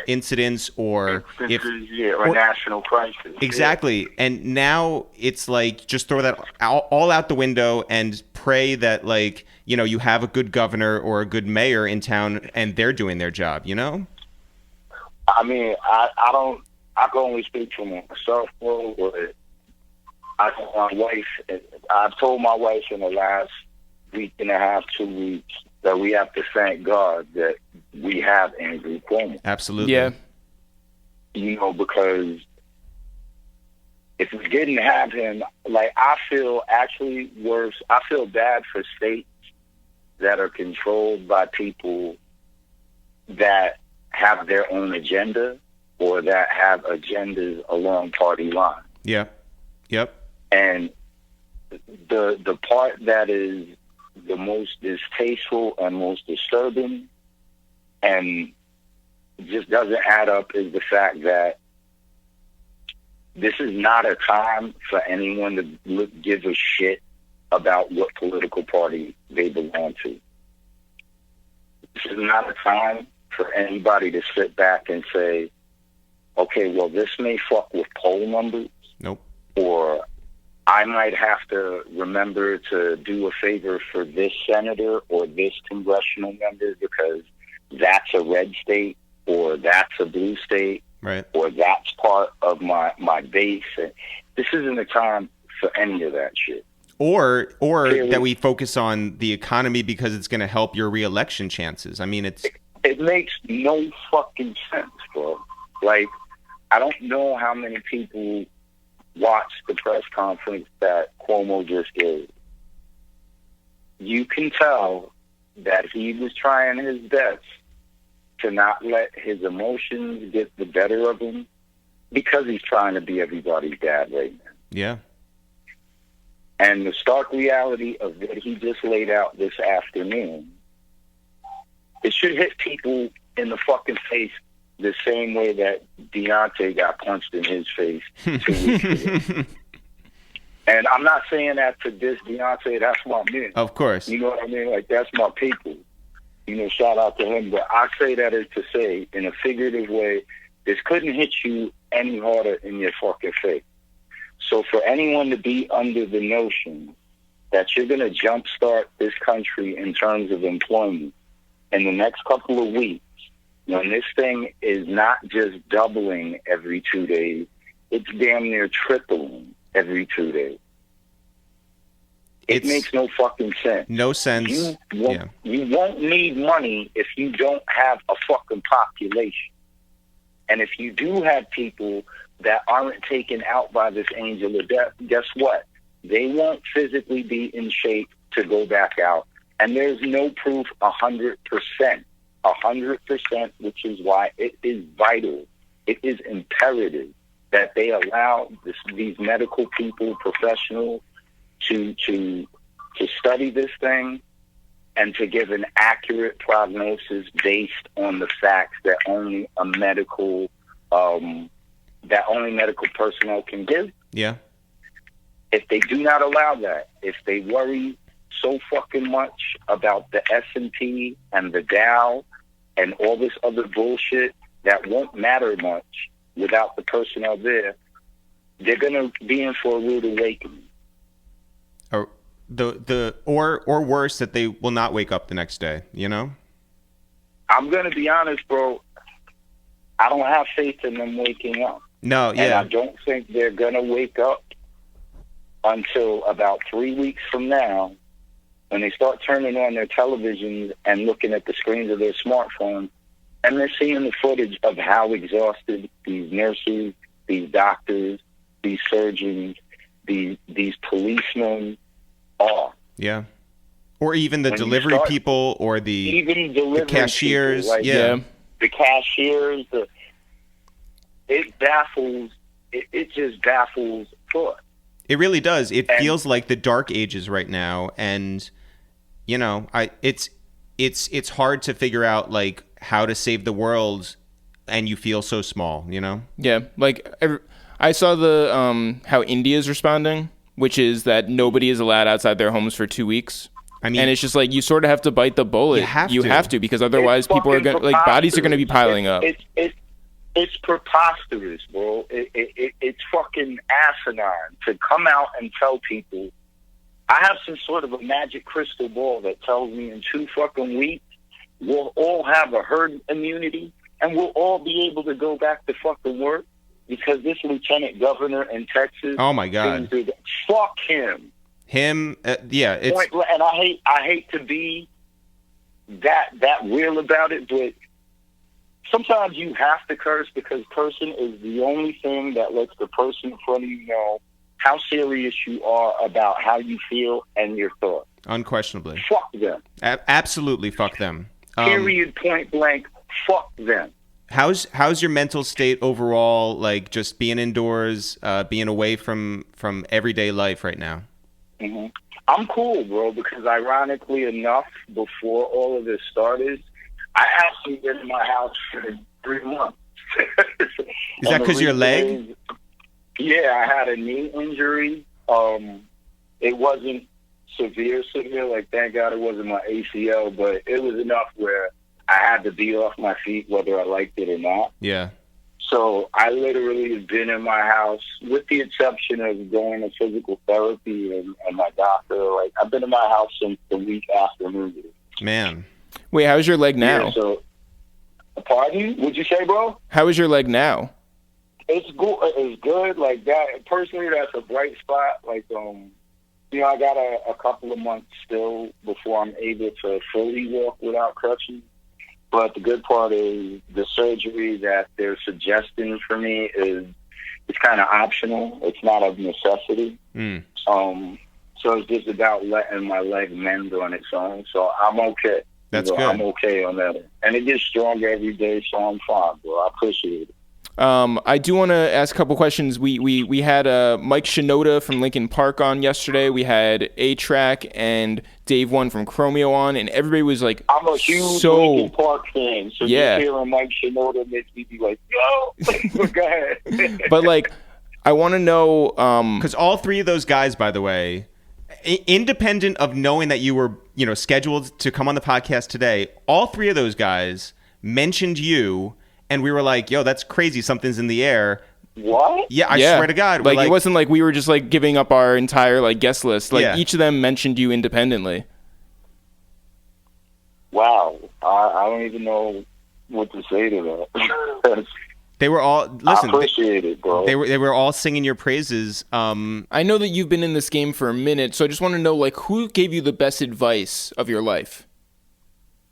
incidents or national crisis. Exactly. And now it's like just throw that all out the window and pray that, like, you know, you have a good governor or a good mayor in town and they're doing their job, you know? I mean, I can only speak for myself, but I've told my wife in the last week and a half, 2 weeks, that we have to thank God that we have Andrew Cuomo. Absolutely. Yeah. You know, because if we didn't have him, like, I feel actually worse. I feel bad for states that are controlled by people that have their own agenda or that have agendas along party lines. Yeah. Yep. And the part that is the most distasteful and most disturbing and just doesn't add up is the fact that this is not a time for anyone to give a shit about what political party they belong to. This is not a time for anybody to sit back and say, okay, well, this may fuck with poll numbers. Nope. Or I might have to remember to do a favor for this senator or this congressional member because that's a red state or that's a blue state, right? Or that's part of my base. And this isn't a time for any of that shit. Or that we focus on the economy because it's going to help your reelection chances. I mean, it makes no fucking sense, bro. Like, I don't know how many people watched the press conference that Cuomo just did. You can tell that he was trying his best to not let his emotions get the better of him because he's trying to be everybody's dad right now. Yeah. And the stark reality of what he just laid out this afternoon, it should hit people in the fucking face the same way that Deontay got punched in his face 2 weeks ago. And I'm not saying that to diss Deontay, that's my man. Of course. You know what I mean? Like, that's my people. You know, shout out to him. But I say that as to say, in a figurative way, this couldn't hit you any harder in your fucking face. So for anyone to be under the notion that you're going to jumpstart this country in terms of employment in the next couple of weeks, when this thing is not just doubling every 2 days, it's damn near tripling every 2 days. It makes no fucking sense. No sense. You won't need money if you don't have a fucking population. And if you do have people that aren't taken out by this angel of death, guess what? They won't physically be in shape to go back out. And there's no proof 100%. 100%, which is why it is vital. It is imperative that they allow these medical people, professionals, to study this thing and to give an accurate prognosis based on the facts that only medical personnel can give. Yeah. If they do not allow that, if they worry so fucking much about the S&P and the Dow and all this other bullshit that won't matter much without the personnel there, they're gonna be in for a rude awakening. Or worse, that they will not wake up the next day, you know? I'm gonna be honest, bro. I don't have faith in them waking up. No, yeah. And I don't think they're gonna wake up until about 3 weeks from now, when they start turning on their televisions and looking at the screens of their smartphones, and they're seeing the footage of how exhausted these nurses, these doctors, these surgeons, these policemen are. Yeah. Or even the delivery people or the cashiers. People, like, yeah. The cashiers. It baffles. It just baffles thought. It really does. It feels like the dark ages right now, and you know, it's hard to figure out like how to save the world, and you feel so small, you know? Yeah, like I saw the how India is responding, which is that nobody is allowed outside their homes for 2 weeks. I mean, and it's just like you sort of have to bite the bullet. You have to because otherwise people are going like bodies are going to be piling up. It's preposterous, bro. It's fucking asinine to come out and tell people. I have some sort of a magic crystal ball that tells me in 2 fucking weeks we'll all have a herd immunity and we'll all be able to go back to fucking work because this lieutenant governor in Texas. Oh my God! Fuck him. Yeah. It's and I hate to be that real about it, but sometimes you have to curse because cursing is the only thing that lets the person in front of you know how serious you are about how you feel and your thoughts. Unquestionably. Fuck them. Absolutely fuck them. Period, point blank, fuck them. How's your mental state overall, like just being indoors, being away from everyday life right now? Mm-hmm. I'm cool, bro, because ironically enough, before all of this started, I actually been in my house for 3 months. Is that because your leg? Yeah, I had a knee injury. It wasn't severe, like thank God it wasn't my ACL, but it was enough where I had to be off my feet whether I liked it or not. Yeah. So I literally have been in my house with the exception of going to physical therapy and my doctor. Like I've been in my house since the week after moving. Man. Wait, how's your leg now? Yeah, so, pardon? What'd you say, bro? How is your leg now? It's good. It's good. Like that. Personally, that's a bright spot. Like, you know, I got a couple of months still before I'm able to fully walk without crutches. But the good part is the surgery that they're suggesting for me is it's kind of optional. It's not a necessity. So it's just about letting my leg mend on its own. So I'm okay. That's good. I'm okay on that. And it gets stronger every day, so I'm fine, bro. I appreciate it. I do want to ask a couple questions. We had Mike Shinoda from Linkin Park on yesterday. We had A-Track and Dave One from Chromeo on, and everybody was like, I'm a huge Linkin Park fan, so yeah. just hearing Mike Shinoda makes me be like, yo, go ahead. But like, I want to know, because all three of those guys, by the way, independent of knowing that you were, scheduled to come on the podcast today, all three of those guys mentioned you. And we were like, yo, that's crazy. Something's in the air. What? Yeah, I swear to God. Like, it wasn't like we were just like giving up our entire like guest list. Like each of them mentioned you independently. Wow. I don't even know what to say to that. They were all, listen. I appreciate it, bro. They were all singing your praises. I know that you've been in this game for a minute, so I just want to know, like, who gave you the best advice of your life?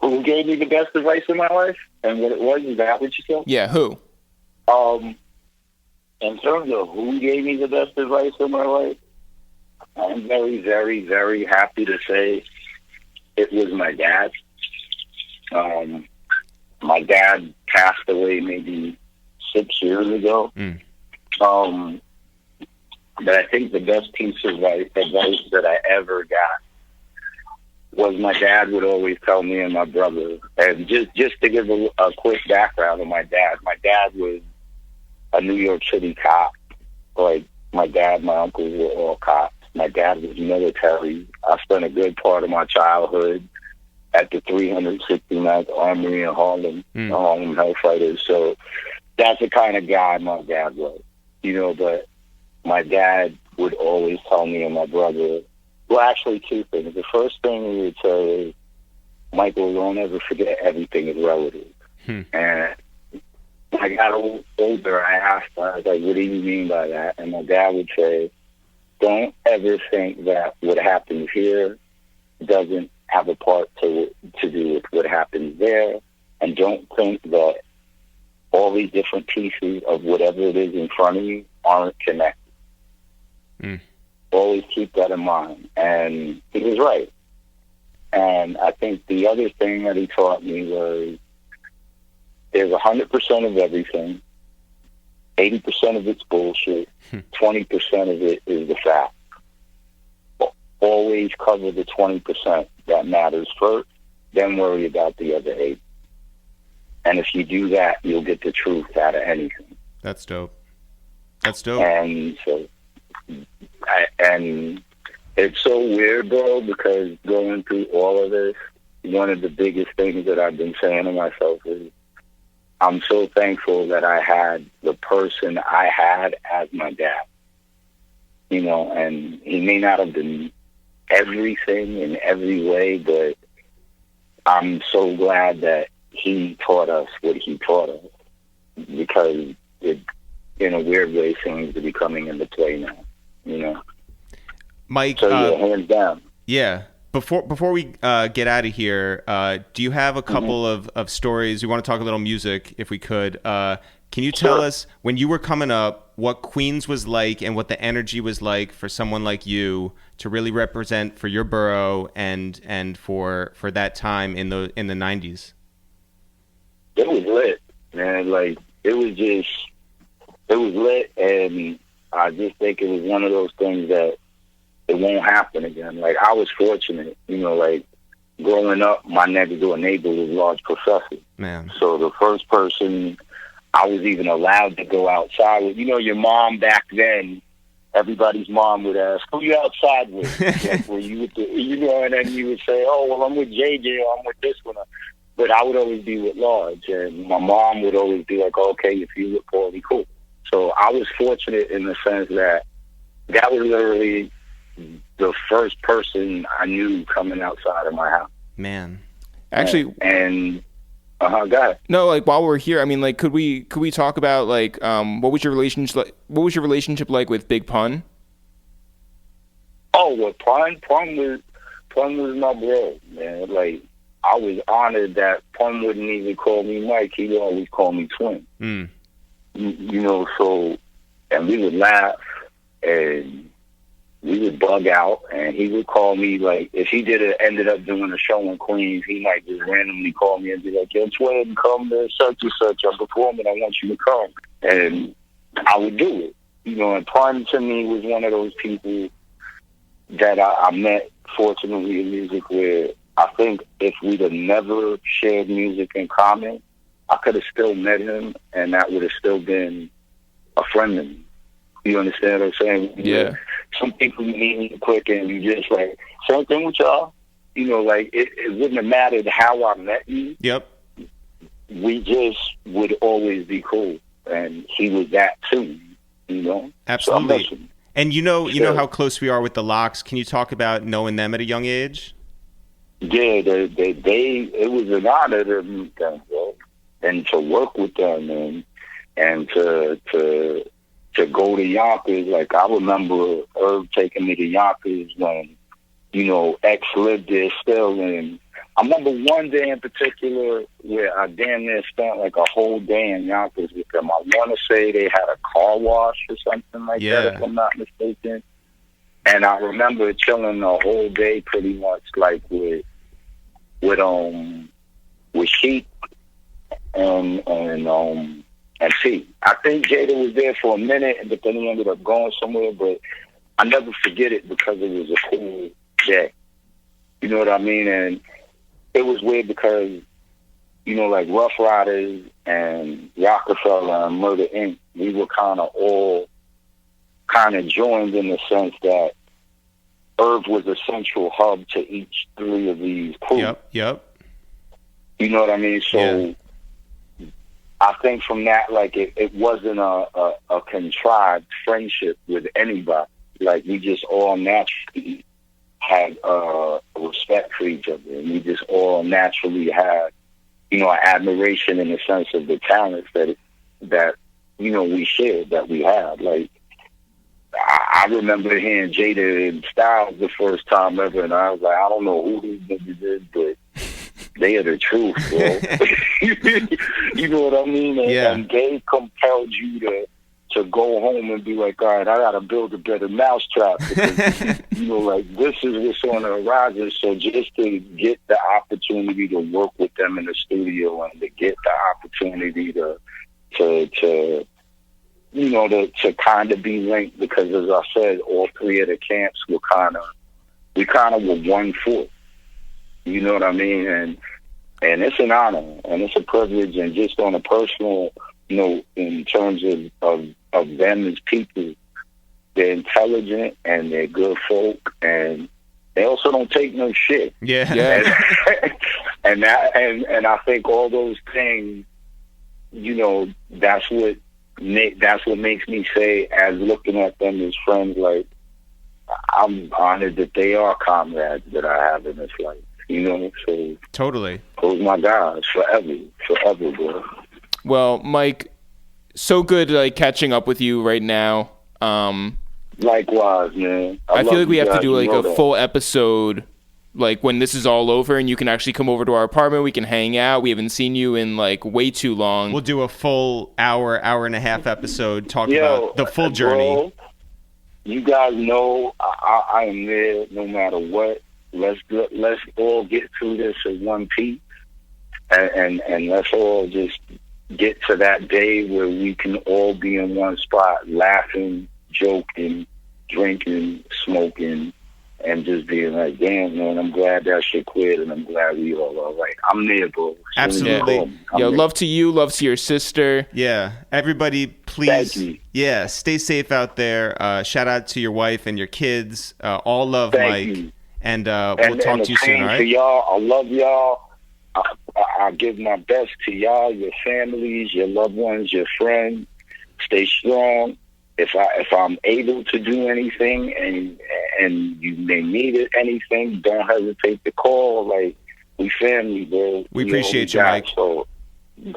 Who gave me the best advice in my life? And what it was, is that what you said? Yeah, who? In terms of who gave me the best advice in my life, I'm very, very, very happy to say it was my dad. My dad passed away maybe 6 years ago. But I think the best piece of advice that I ever got was my dad would always tell me and my brother, and just to give a quick background on my dad was a New York City cop. Like, my dad, my uncles were all cops. My dad was military. I spent a good part of my childhood at the 369th Armory in Harlem, Harlem Hellfighters. So that's the kind of guy my dad was, but my dad would always tell me and my brother, well, actually, two things. The first thing he would say is, Michael, don't ever forget everything is relative. And when I got older, I asked, I was like, what do you mean by that? And my dad would say, don't ever think that what happens here doesn't have a part to do with what happens there. And don't think that all these different pieces of whatever it is in front of you aren't connected. Always keep that in mind. And he was right. And I think the other thing that he taught me was there's 100% of everything. 80% of it's bullshit. 20% of it is the fact. Always cover the 20% that matters first, then worry about the other 80. And if you do that, you'll get the truth out of anything. That's dope. And so, and it's so weird, bro, because going through all of this, one of the biggest things that I've been saying to myself is, I'm so thankful that I had the person I had as my dad. And he may not have been everything in every way, but I'm so glad that he taught us what he taught us, because it, in a weird way, seems to be coming into play now, Mike, so hands down. Yeah. Before we get out of here, do you have a couple of stories? We want to talk a little music, if we could. Can you tell us, when you were coming up, what Queens was like and what the energy was like for someone like you to really represent for your borough and for that time in the 90s? It was lit, man. Like, it was lit, and I just think it was one of those things that it won't happen again. Like, I was fortunate, like, growing up, my next door neighbor was Large Professor. Man. So the first person I was even allowed to go outside with, your mom back then, everybody's mom would ask, who you outside with? Like, were you with and then you would say, oh, well, I'm with JJ, or I'm with this one. But I would always be with Large, and my mom would always be like, okay, if you look poorly, cool. So I was fortunate in the sense that was literally the first person I knew coming outside of my house. Man. Actually, go ahead. No, like, while we're here, I mean, like, could we talk about, like, what was your relationship like with Big Pun? Oh, well, Pun was my bro, man. Like, I was honored that Pun wouldn't even call me Mike. He'd always call me Twin. So, and we would laugh, and we would bug out, and he would call me, like, if he ended up doing a show in Queens, he might just randomly call me and be like, yo, Twin, come to such and such, I'm performing, I want you to come. And I would do it. You know, and Pun to me was one of those people that I met, fortunately, in music, where I think if we'd have never shared music in common, I could have still met him, and that would have still been a friend of me. You understand what I'm saying? Yeah. Some people you meet quick and you just like, same thing with y'all. You know, like, it wouldn't have mattered how I met you. Yep. We just would always be cool. And he was that too, you know? Absolutely. So and you know how close we are with the Locks. Can you talk about knowing them at a young age? Yeah, it was an honor to meet them, bro. And to work with them and to go to Yonkers. Like, I remember Herb taking me to Yonkers when, you know, X lived there still. And I remember one day in particular where I damn near spent like a whole day in Yonkers with them. I want to say they had a car wash or something like that, if I'm not mistaken. And I remember chilling the whole day pretty much, like, with Sheik and T. I think Jada was there for a minute, but then he ended up going somewhere. But I never forget it because it was a cool day. You know what I mean? And it was weird because, you know, like Rough Riders and Rockefeller and Murder Inc., we were all kind of joined in the sense that Irv was a central hub to each three of these crews. Yep. You know what I mean? So I think from that, like, it wasn't a contrived friendship with anybody. Like, we just all naturally had respect for each other, and we just all naturally had, you know, admiration in the sense of the talents that you know we shared, that we had. Like, I remember hearing Jada and Styles the first time ever, and I was like, I don't know who these niggas is, but they are the truth, bro. You know what I mean? And they compelled you to go home and be like, all right, I got to build a better mousetrap. Because, you know, like, this is what's on the horizon. So just to get the opportunity to work with them in the studio and to get the opportunity to you know, to kind of be linked, because as I said, all three of the camps were we kind of were one foot. You know what I mean? And it's an honor and it's a privilege, and just on a personal note, in terms of them as people, they're intelligent and they're good folk, and they also don't take no shit. Yeah. And I think all those things, you know, that's what makes me say, as looking at them as friends, like, I'm honored that they are comrades that I have in this life. You know, so totally. Those my guys forever, bro. Well, Mike, so good like catching up with you right now. Likewise, man. I feel like we have to do like a full episode, like when this is all over, and you can actually come over to our apartment. We can hang out. We haven't seen you in like way too long. We'll do a full hour and a half episode talking about the full journey. Bro, you guys know I am there no matter what. Let's all get through this in one piece, and let's all just get to that day where we can all be in one spot, laughing, joking, drinking, smoking, and just being like, damn, man, I'm glad that shit quit, and I'm glad we all right. I'm there, bro. Absolutely. Yo, love to you, love to your sister. Yeah. Everybody, please, stay safe out there. Shout out to your wife and your kids. All love, Thank Mike. you. And we'll talk to you soon, all right? To y'all, I love y'all. I give my best to y'all, your families, your loved ones, your friends. Stay strong. If I'm able to do anything and you may need anything, don't hesitate to call. Like, we family, bro. We appreciate you, Mike. So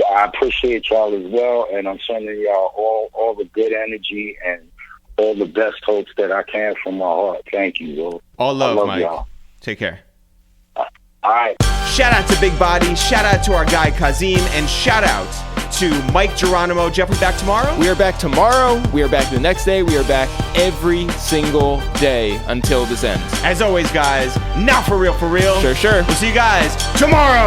I appreciate y'all as well, and I'm sending y'all all the good energy and all the best hopes that I can from my heart. Thank you, bro. All love, Mike. Y'all. Take care. All right. Shout out to Big Body. Shout out to our guy Kazeem, and shout out to Mic Geronimo. Jeff, we back tomorrow? We are back tomorrow. We are back the next day. We are back every single day until this ends. As always, guys, now for real, for real. Sure. We'll see you guys tomorrow.